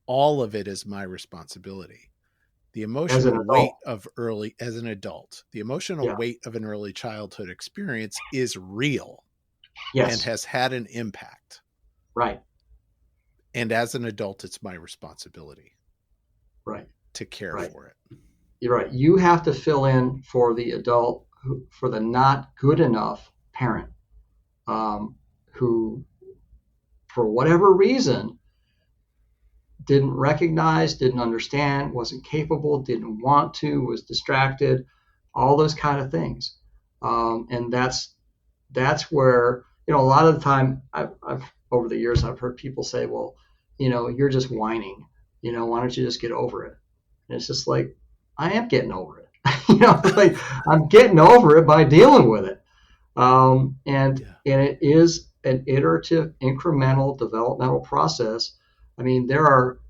all of it is my responsibility. The emotional weight of as an adult, the emotional weight of an early childhood experience is real. Yes. And has had an impact. Right. And as an adult, it's my responsibility. Right. To care for it. You're right. You have to fill in for the adult, for the not good enough parent, who, for whatever reason, didn't recognize, didn't understand, wasn't capable, didn't want to, was distracted, all those kind of things. And that's where, a lot of the time I've over the years, I've heard people say, well, you're just whining, why don't you just get over it? And it's just like, I am getting over it. Like I'm getting over it by dealing with it. And it is an iterative, incremental developmental process. I mean, there are,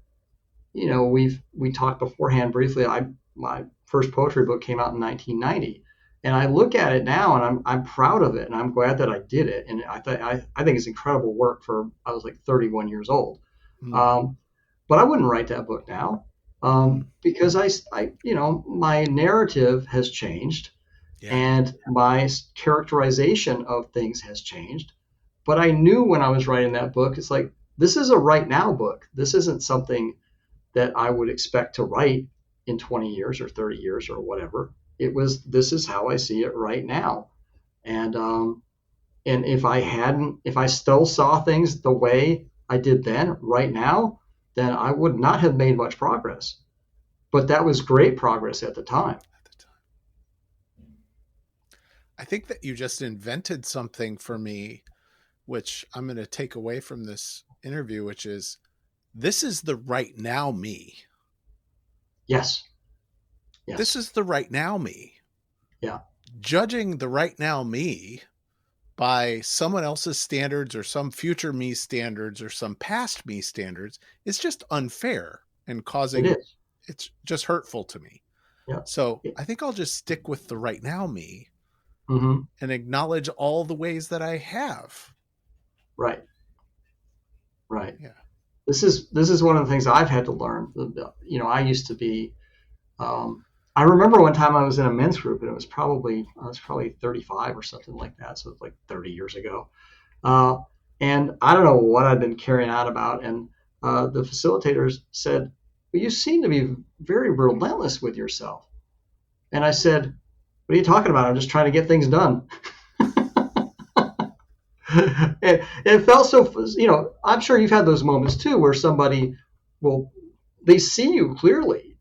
we talked beforehand briefly. My first poetry book came out in 1990. And I look at it now and I'm proud of it and I'm glad that I did it. And I think it's incredible work I was like 31 years old. But I wouldn't write that book now because my narrative has changed and my characterization of things has changed. But I knew when I was writing that book, it's like, this is a right now book. This isn't something that I would expect to write in 20 years or 30 years or whatever. This is how I see it right now. And if I still saw things the way I did then, right now, then I would not have made much progress. But that was great progress at the time. I think that you just invented something for me, which I'm going to take away from this interview, which is, this is the right now me. Yes. This is the right now me. Yeah. Judging the right now me by someone else's standards or some future me standards or some past me standards is just unfair and causing it's just hurtful to me. Yeah. So I think I'll just stick with the right now me and acknowledge all the ways that I have. Right. Right. Yeah. This is one of the things I've had to learn. I used to be, I remember one time I was in a men's group and I was probably 35 or something like that. So it's like 30 years ago. And I don't know what I'd been carrying out about. And the facilitators said, well, you seem to be very relentless with yourself. And I said, what are you talking about? I'm just trying to get things done. It felt so, I'm sure you've had those moments too, where somebody they see you clearly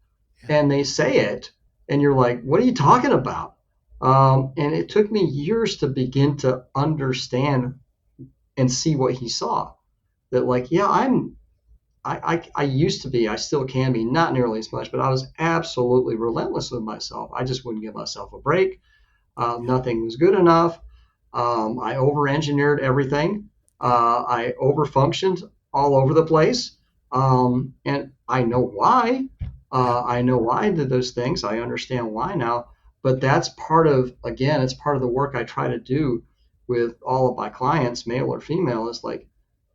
and they say it, and you're like, what are you talking about? And it took me years to begin to understand and see what he saw. That like, yeah, I used to be, I still can be, not nearly as much, but I was absolutely relentless with myself. I just wouldn't give myself a break. Nothing was good enough. I over-engineered everything. I over-functioned all over the place. And I know why. I know why I did those things. I understand why now. But that's it's part of the work I try to do with all of my clients, male or female, is like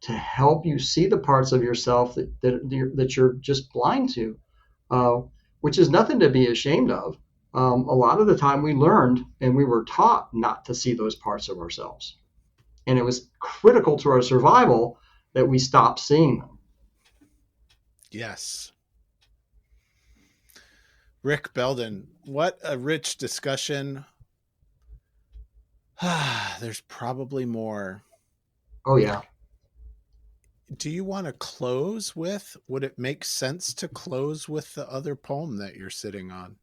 to help you see the parts of yourself that you're just blind to, which is nothing to be ashamed of. A lot of the time we learned and we were taught not to see those parts of ourselves. And it was critical to our survival that we stop seeing them. Yes. Rick Belden, what a rich discussion. There's probably more. Oh, yeah. Do you want to close with, would it make sense to close with the other poem that you're sitting on?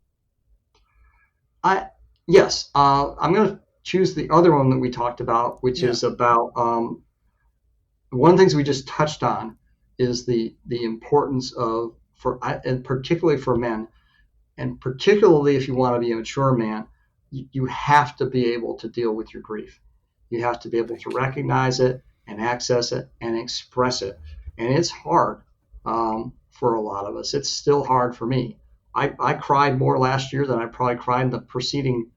Yes. I'm going to choose the other one that we talked about, which is about one of the things we just touched on is the importance of, and particularly for men, and particularly if you want to be a mature man, you have to be able to deal with your grief. You have to be able to recognize it and access it and express it. And it's hard for a lot of us. It's still hard for me. I cried more last year than I probably cried in the preceding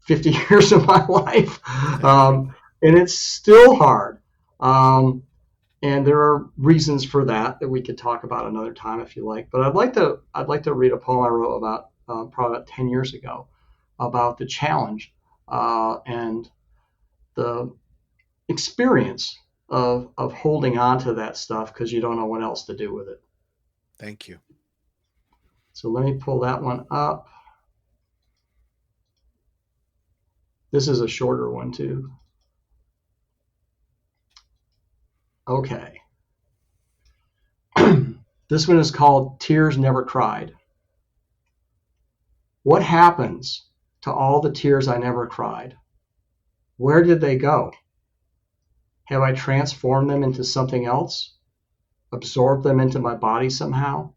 50 years of my life. And it's still hard. And there are reasons for that we could talk about another time if you like. But I'd like to read a poem I wrote about probably about 10 years ago about the challenge and the experience of holding on to that stuff because you don't know what else to do with it. Thank you. So let me pull that one up. This is a shorter one too. Okay. This one is called Tears Never Cried. What happens to all the tears I never cried? Where did they go? Have I transformed them into something else? Absorbed them into my body somehow?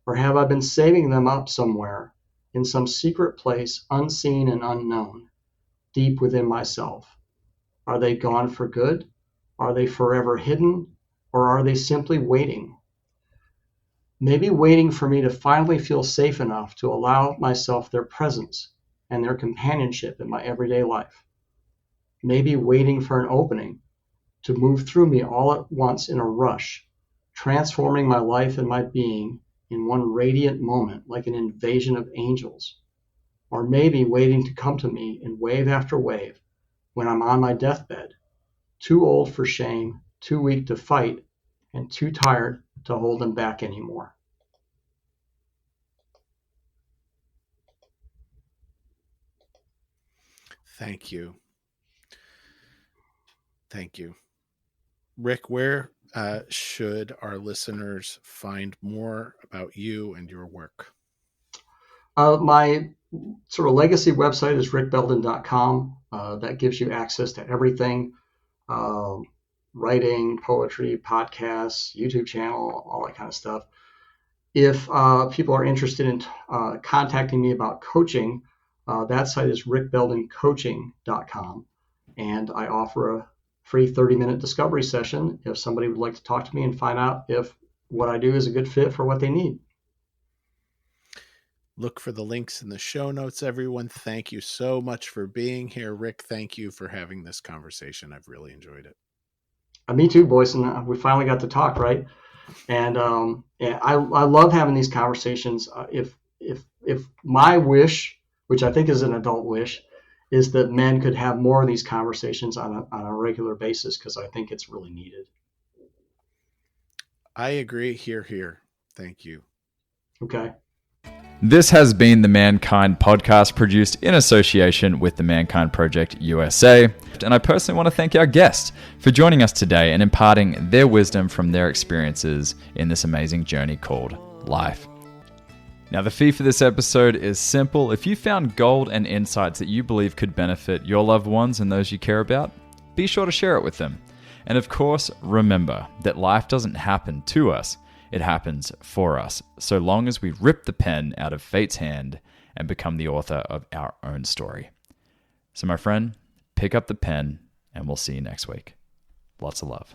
Or have I been saving them up somewhere in some secret place unseen and unknown, deep within myself? Are they gone for good? Are they forever hidden? Or are they simply waiting? Maybe waiting for me to finally feel safe enough to allow myself their presence and their companionship in my everyday life. Maybe waiting for an opening to move through me all at once in a rush, transforming my life and my being in one radiant moment like an invasion of angels. Or maybe waiting to come to me in wave after wave when I'm on my deathbed, too old for shame, too weak to fight, and too tired to hold them back anymore. Thank you. Thank you. Rick, where should our listeners find more about you and your work? My sort of legacy website is rickbelden.com. That gives you access to everything. Writing, poetry, podcasts, YouTube channel, all that kind of stuff. If people are interested in contacting me about coaching, that site is rickbeldencoaching.com. And I offer a free 30-minute discovery session if somebody would like to talk to me and find out if what I do is a good fit for what they need. Look for the links in the show notes, everyone. Thank you so much for being here. Rick, thank you for having this conversation. I've really enjoyed it. Me too, Boysen. We finally got to talk, right? And I love having these conversations. If my wish, which I think is an adult wish, is that men could have more of these conversations on a regular basis, because I think it's really needed. I agree. Here. Thank you. Okay. This has been the Mankind Podcast, produced in association with the Mankind Project USA. And I personally want to thank our guests for joining us today and imparting their wisdom from their experiences in this amazing journey called life. Now, the fee for this episode is simple. If you found gold and insights that you believe could benefit your loved ones and those you care about, be sure to share it with them. And of course, remember that life doesn't happen to us. It happens for us, so long as we rip the pen out of fate's hand and become the author of our own story. So my friend, pick up the pen and we'll see you next week. Lots of love.